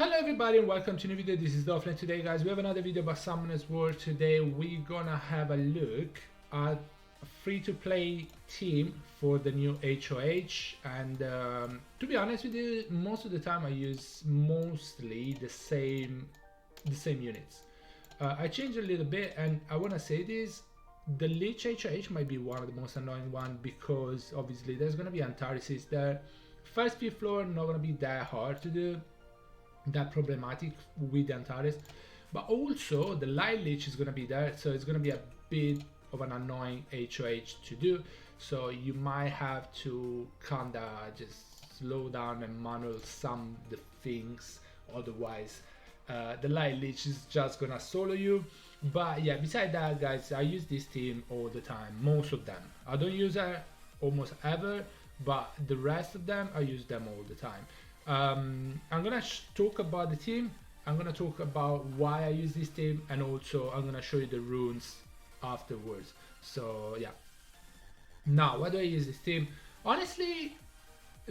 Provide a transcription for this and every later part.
Hello everybody and welcome to a new video. This is Dolphin. Today guys we have another video about Summoner's War. Today we're gonna have a look at a free-to-play team for the new HOH, and to be honest with you, most of the time I use mostly the same units. I changed a little bit, and I want to say this: the Lich HOH might be one of the most annoying one because obviously there's gonna be Antares there. First few floor not gonna be that hard to do, that problematic with the Antares, but also the Light Lich is gonna be there, so it's gonna be a bit of an annoying HOH to do. So you might have to kinda just slow down and manual some the things, otherwise the Light Lich is just gonna solo you. But yeah, beside that guys, I use this team all the time, most of them. I don't use her almost ever, but the rest of them I use them all the time. I'm gonna talk about the team, I'm gonna talk about why I use this team, and also I'm gonna show you the runes afterwards. So yeah, now why do I use this team? Honestly,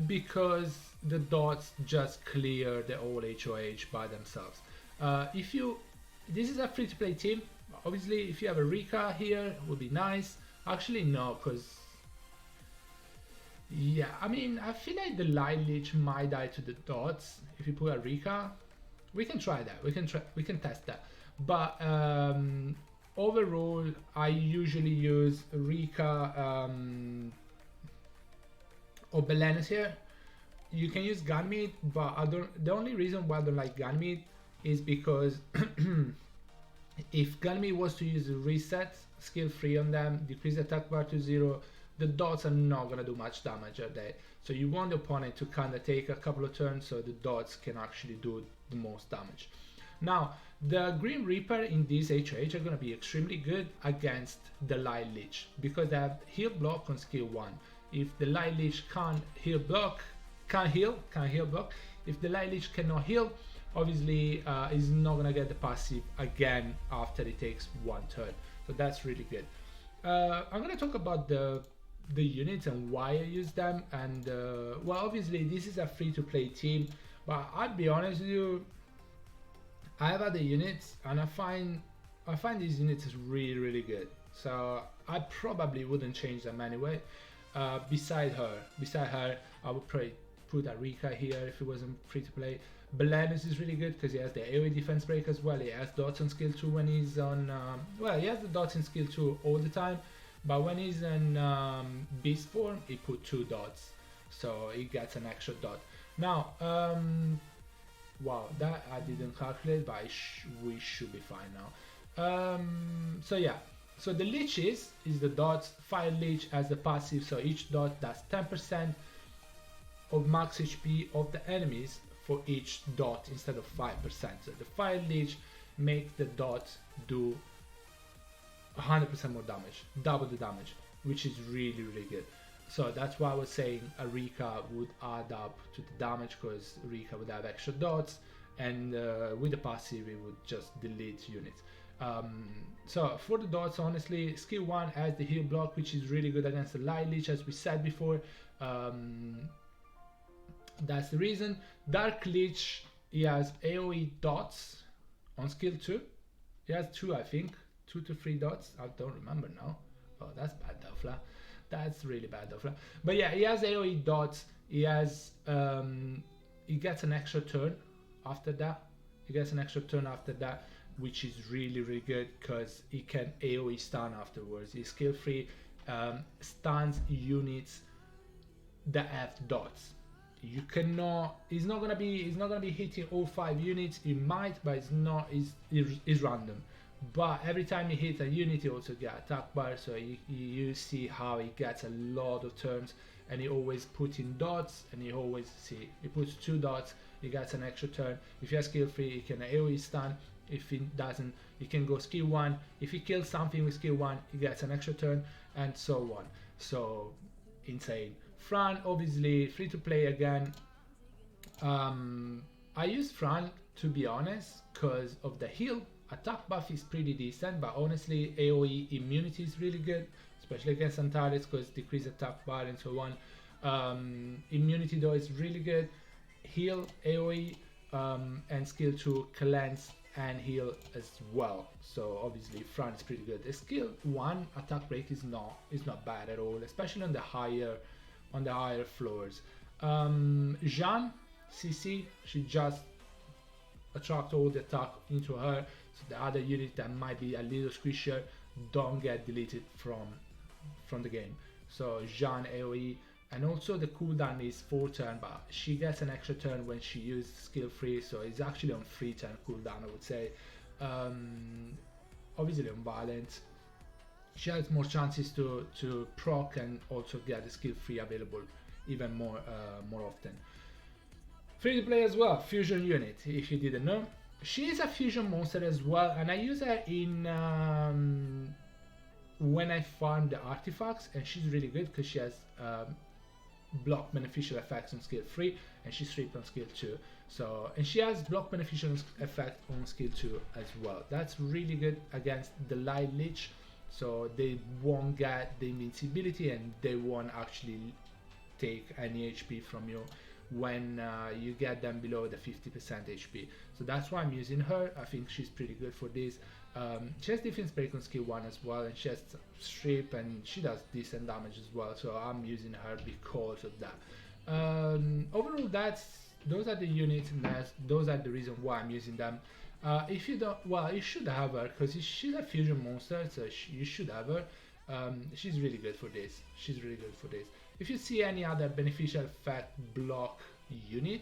because the dots just clear the whole HOH by themselves. This is a free-to-play team. Obviously if you have a Rika here would be nice. Actually no, because yeah, I mean, I feel like the Light Lich might die to the dots if you put a Rika. We can try that. We can test that. But overall, I usually use Rika or Belenes here. You can use Ganmeat, but I don't. The only reason why I don't like Ganmeat is because if Ganmeat was to use a reset skill free on them, decrease attack bar to 0, the dots are not gonna do much damage at that. So you want the opponent to kind of take a couple of turns so the dots can actually do the most damage. Now, the Green Reaper in this HOH are gonna be extremely good against the Light Lich because they have heal block on skill 1. If the Light Lich can't heal block, if the Light Lich cannot heal, obviously is not gonna get the passive again after it takes one turn. So that's really good. I'm gonna talk about the units and why I use them, and well, obviously this is a free-to-play team, but I'll be honest with you, I have other units and I find these units really good, so I probably wouldn't change them anyway. Beside her I would probably put a Rika here if it wasn't free-to-play. Belenes is really good because he has the AoE defense break as well. He has dots on skill 2 when he's on well, he has the dots in skill 2 all the time, but when he's in beast form he put 2 dots, so he gets an extra dot. Now wow, that I didn't calculate, but we should be fine now. So yeah, so the Lich is the dots. Fire Lich has the passive, so each dot does 10% of max HP of the enemies for each dot instead of 5%. So the Fire Lich makes the dot do 100% more damage, double the damage, which is really good. So that's why I was saying a Rika would add up to the damage, because Rika would have extra dots, and with the passive it would just delete units. So for the dots, honestly, skill 1 has the heal block, which is really good against the Light Lich, as we said before. That's the reason. Dark Lich, he has AoE dots on skill 2. He has 2, I think, 2 to 3 dots. I don't remember now. Oh, that's bad, Dofla. That's really bad, Dofla. But yeah, he has AoE dots. He has he gets an extra turn after that. Which is really good because he can AoE stun afterwards. He's skill free, stuns units that have dots. You cannot. He's not gonna be hitting all 5 units. He might, but it's not. It's random. But every time he hits a unit, he also gets attack bar. So you see how he gets a lot of turns, and he always puts in dots, and he puts 2 dots. He gets an extra turn. If he has skill free, he can AoE stun. If he doesn't, he can go skill 1. If he kills something with skill 1, he gets an extra turn, and so on. So insane. Fran, obviously free to play again. I use Fran, to be honest, because of the heal. Attack buff is pretty decent, but honestly AoE immunity is really good, especially against Antares, because decrease attack bar and so on. Immunity though is really good. Heal, AoE, and skill 2 cleanse and heal as well. So obviously Fran is pretty good. The skill 1 attack break is not bad at all, especially on the higher floors. Jeanne CC, she just attract all the attack into her, so the other unit that might be a little squishier don't get deleted from the game. So Jeanne AoE, and also the cooldown is 4 turn, but she gets an extra turn when she uses skill 3, so it's actually on 3 turn cooldown, I would say. Obviously on Violent, she has more chances to proc and also get the skill 3 available even more often. Free to play as well, fusion unit, if you didn't know. She is a fusion monster as well, and I use her in when I farm the artifacts, and she's really good because she has block beneficial effects on skill 3 and she's stripped on skill 2. So, and she has block beneficial effect on skill 2 as well. That's really good against the light Lich, so they won't get the invincibility and they won't actually take any HP from you when you get them below the 50% HP. So that's why I'm using her. I think she's pretty good for this. She has defense break on skill 1 as well, and she has strip and she does decent damage as well, so I'm using her because of that. Overall, those are the units, and those are the reason why I'm using them. If you don't, well, you should have her because she's a fusion monster, so you should have her. She's really good for this. She's really good for this. If you see any other beneficial effect block unit,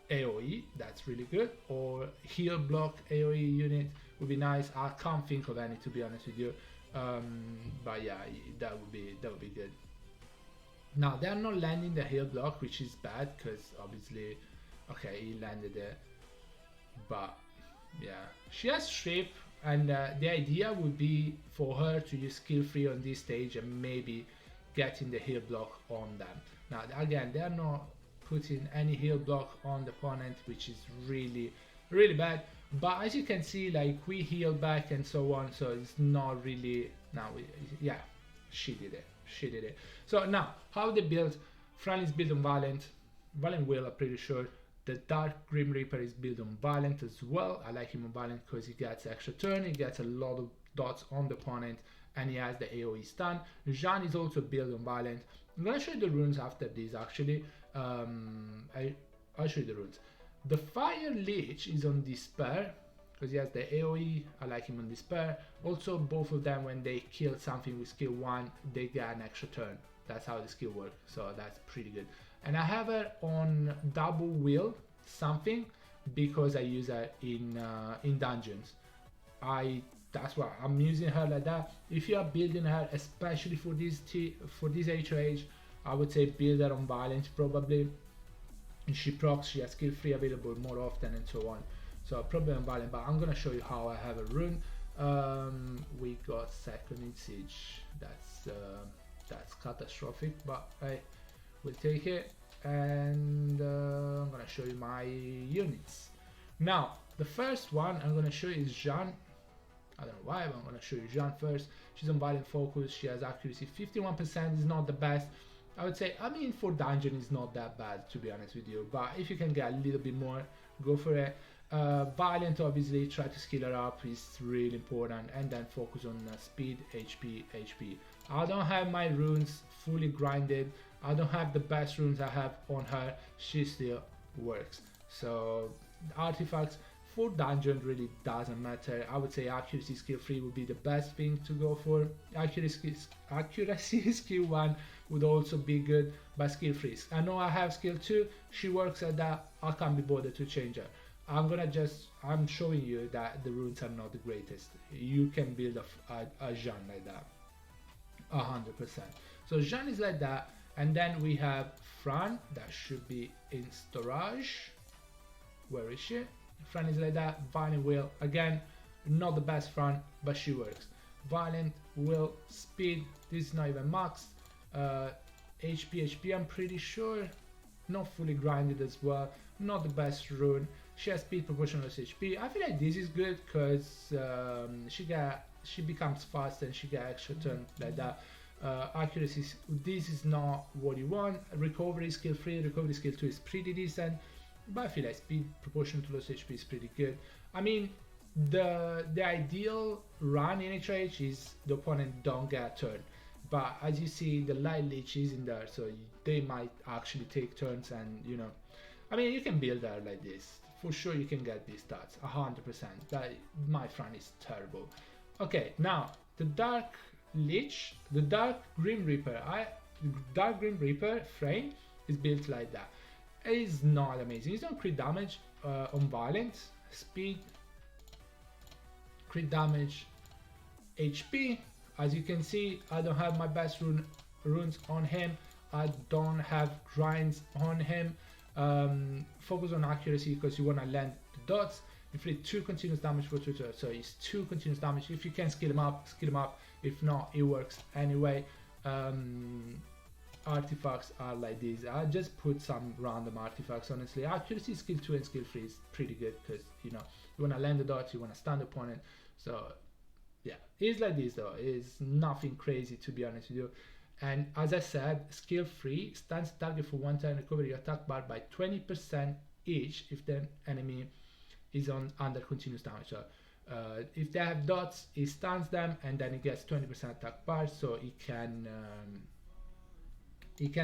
AoE, that's really good, or heal block AoE unit would be nice. I can't think of any, to be honest with you, but yeah, that would be good. Now they are not landing the heal block, which is bad because obviously, okay, he landed it, but yeah, she has strip, and the idea would be for her to use skill 3 on this stage and maybe getting the heal block on them. Now again, they are not putting any heal block on the opponent, which is really bad, but as you can see, like, we heal back and so on, so it's not really, yeah, she did it. So now, how they build. Fran is built on Violent Will, I'm pretty sure. The Dark Grim Reaper is built on Violent as well. I like him on Violent because he gets extra turn, he gets a lot of dots on the opponent, and he has the AoE stun. Jeanne is also built on Violent. I'm gonna show you the runes after this, actually. I'll show you the runes. The Fire Lich is on Despair because he has the AoE. I like him on Despair. Also, both of them, when they kill something with skill 1, they get an extra turn. That's how the skill works, so that's pretty good. And I have her on Double Will something because I use her in dungeons. That's why I'm using her like that. If you are building her especially for this HOH, I would say build her on Violent probably. She procs, she has skill 3 available more often and so on. So probably on Violent, but I'm gonna show you how I have a rune. We got second in siege. That's catastrophic, but I will take it. And I'm gonna show you my units. Now the first one I'm gonna show you is Jeanne. I don't know why, but I'm gonna show you Jeanne first. She's on Violent Focus. She has accuracy 51%, is not the best. I would say, I mean, for dungeon is not that bad, to be honest with you, but if you can get a little bit more, go for it. Violent, obviously, try to skill her up, is really important, and then focus on speed, HP. I don't have my runes fully grinded. I don't have the best runes I have on her. She still works. So artifacts for dungeon really doesn't matter. I would say accuracy skill 3 would be the best thing to go for. Accuracy skill 1 would also be good, but skill 3. I know I have skill 2. She works at that. I can't be bothered to change her. I'm showing you that the runes are not the greatest. You can build a Jeanne like that 100%. So Jeanne is like that, and then we have Fran that should be in storage. Where is she? Fran is like that. Violent Will, again, not the best Fran, but she works. Violent Will, speed, this is not even max. HP I'm pretty sure, not fully grinded as well, not the best rune. She has speed proportional to HP. I feel like this is good because she becomes fast and she gets extra turn like that. Accuracy, this is not what you want. Recovery skill 3, recovery skill 2 is pretty decent. but I feel like speed proportional to low HP is pretty good. I mean, the ideal run in HOH is the opponent don't get a turn, but as you see, the Light Lich is in there, so they might actually take turns, and you know, I mean, you can build that like this. For sure, you can get these stats 100%. That my front is terrible. Okay, now the Dark Lich, the Dark Grim Reaper. Dark Grim Reaper frame is built like that. It is not amazing. It's not crit damage on violence, speed, crit damage, HP. As you can see, I don't have my best runes on him. I don't have grinds on him. Focus on accuracy because you want to land the dots. Inflict 2 continuous damage for 2 turns, so it's 2 continuous damage. If you can skill him up, skill him up. If not, it works anyway. Artifacts are like this. I just put some random artifacts, honestly. Accuracy, skill 2 and skill 3 is pretty good because you know you want to land the dots, you want to stun the opponent. So yeah, it's like this though. It's nothing crazy, to be honest with you. And as I said, skill 3 stuns target for 1 turn, recover your attack bar by 20% each if the enemy is under continuous damage. So if they have dots, it stuns them and then it gets 20% attack bar, so it can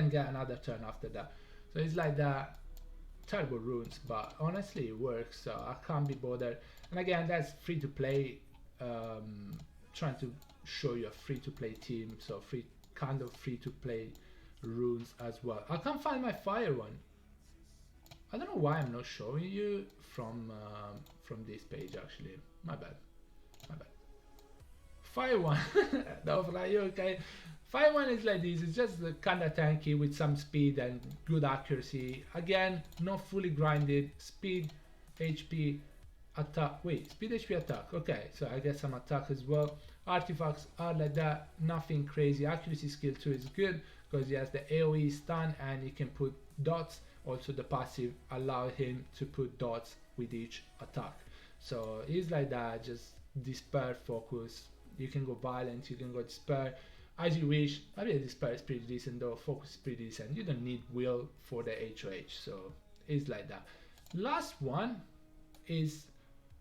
get another turn after that. So it's like that. Terrible runes, but honestly it works, so I can't be bothered. And again, that's free to play. Trying to show you a free to play team, so kind of free to play runes as well. I can't find my fire one. I don't know why I'm not showing you from this page actually. My bad. Fire one. No, like, okay. Fire one is like this. It's just kind of tanky with some speed and good accuracy. Again, not fully grinded. Speed, HP, attack. Wait, speed, HP, attack. Okay, so I get some attack as well. Artifacts are like that. Nothing crazy. Accuracy skill 2 is good because he has the AoE stun and he can put dots. Also, the passive allows him to put dots with each attack. So he's like that. Just despair, focus. You can go violent. You can go despair. As you wish. I mean, despair is pretty decent though. Focus is pretty decent. You don't need will for the HOH, so it's like that. Last one is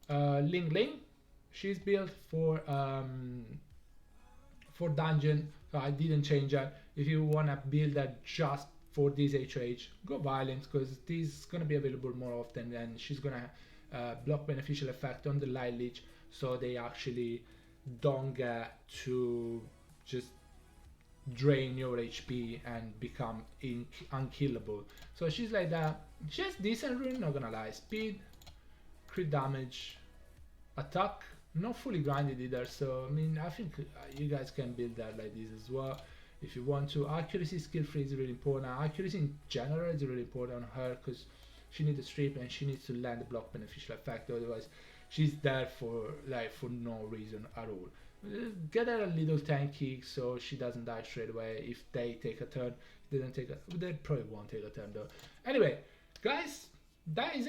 Ling Ling. She's built for dungeon, so I didn't change her. If you wanna build that just for this HOH, go violent because this is gonna be available more often, and she's gonna block beneficial effect on the Light Lich, so they actually don't get to just drain your HP and become unkillable. So she's like that. She has decent rune, not gonna lie. Speed, crit damage, attack, not fully grinded either. So I mean, I think you guys can build that like this as well if you want to. Accuracy, skill 3 is really important. Accuracy in general is really important on her because she needs a strip and she needs to land the block beneficial effect. Otherwise, she's there for no reason at all. Get her a little tanky so she doesn't die straight away. If they take a turn, they probably won't take a turn though. Anyway, guys, that is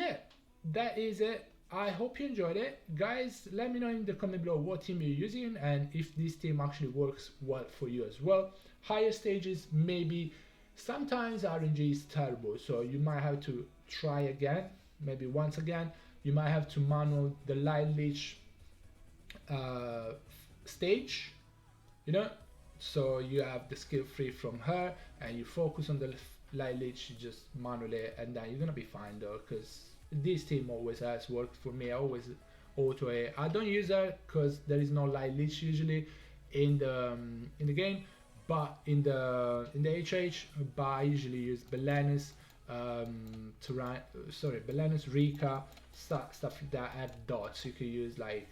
it. I hope you enjoyed it. Guys, let me know in the comment below what team you're using and if this team actually works well for you as well. Higher stages, maybe. Sometimes RNG is terrible, so you might have to try again, maybe once again. You might have to manual the Light Lich stage, you know, so you have the skill 3 from her and you focus on the Light Lich, you just manual it, and then you're gonna be fine though, because this team always has worked for me. I always auto it. I don't use her because there is no Light Lich usually in the game, but in the HH, but I usually use Belenus, Belenus, Rika, stuff like that. Add dots. You could use like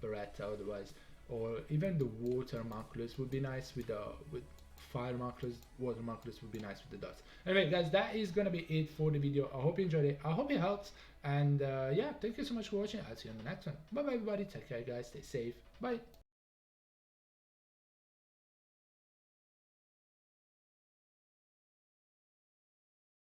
Beretta otherwise, or even the water markers would be nice with fire markers. Water markers would be nice with the dots. Anyway, guys, that is gonna be it for the video. I hope you enjoyed it. I hope it helps. And yeah, thank you so much for watching. I'll see you on the next one. Bye bye, everybody. Take care, guys. Stay safe. Bye.